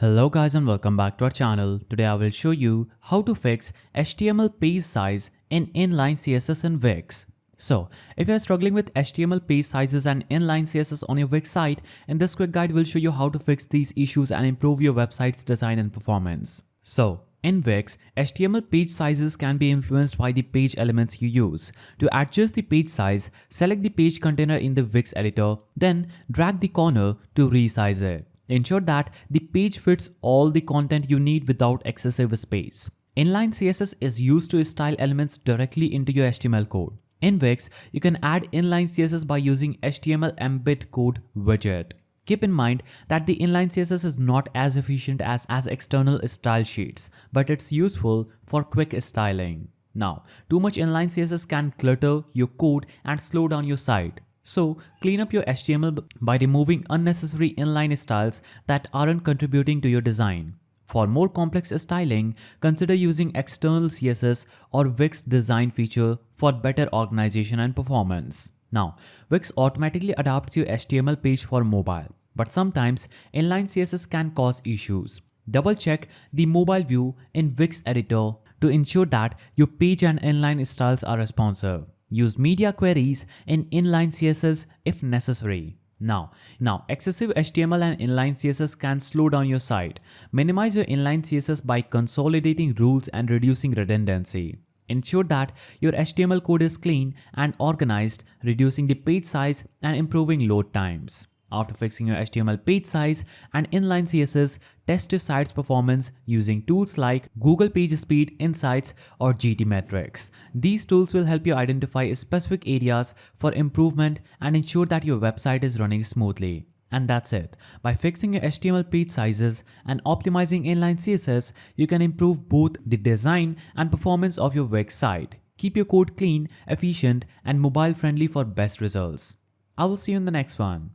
Hello guys and welcome back to our channel. Today I will show you how to fix HTML page size in inline CSS in Wix. So, if you are struggling with HTML page sizes and inline CSS on your Wix site, in this quick guide we'll show you how to fix these issues and improve your website's design and performance. So, in Wix, HTML page sizes can be influenced by the page elements you use. To adjust the page size, select the page container in the Wix editor, then drag the corner to resize it. Ensure that the page fits all the content you need without excessive space. Inline CSS is used to style elements directly into your HTML code. In Wix, you can add inline CSS by using HTML embed code widget. Keep in mind that the inline CSS is not as efficient as external style sheets, but it's useful for quick styling. Now, too much inline CSS can clutter your code and slow down your site. So, clean up your HTML by removing unnecessary inline styles that aren't contributing to your design. For more complex styling, consider using external CSS or Wix design feature for better organization and performance. Now, Wix automatically adapts your HTML page for mobile, but sometimes inline CSS can cause issues. Double check the mobile view in Wix editor to ensure that your page and inline styles are responsive. Use media queries in inline CSS if necessary. Now, excessive HTML and inline CSS can slow down your site. Minimize your inline CSS by consolidating rules and reducing redundancy. Ensure that your HTML code is clean and organized, reducing the page size and improving load times. After fixing your HTML page size and inline CSS, test your site's performance using tools like Google PageSpeed Insights or GTmetrix. These tools will help you identify specific areas for improvement and ensure that your website is running smoothly. And that's it. By fixing your HTML page sizes and optimizing inline CSS, you can improve both the design and performance of your Wix site. Keep your code clean, efficient, and mobile friendly for best results. I will see you in the next one.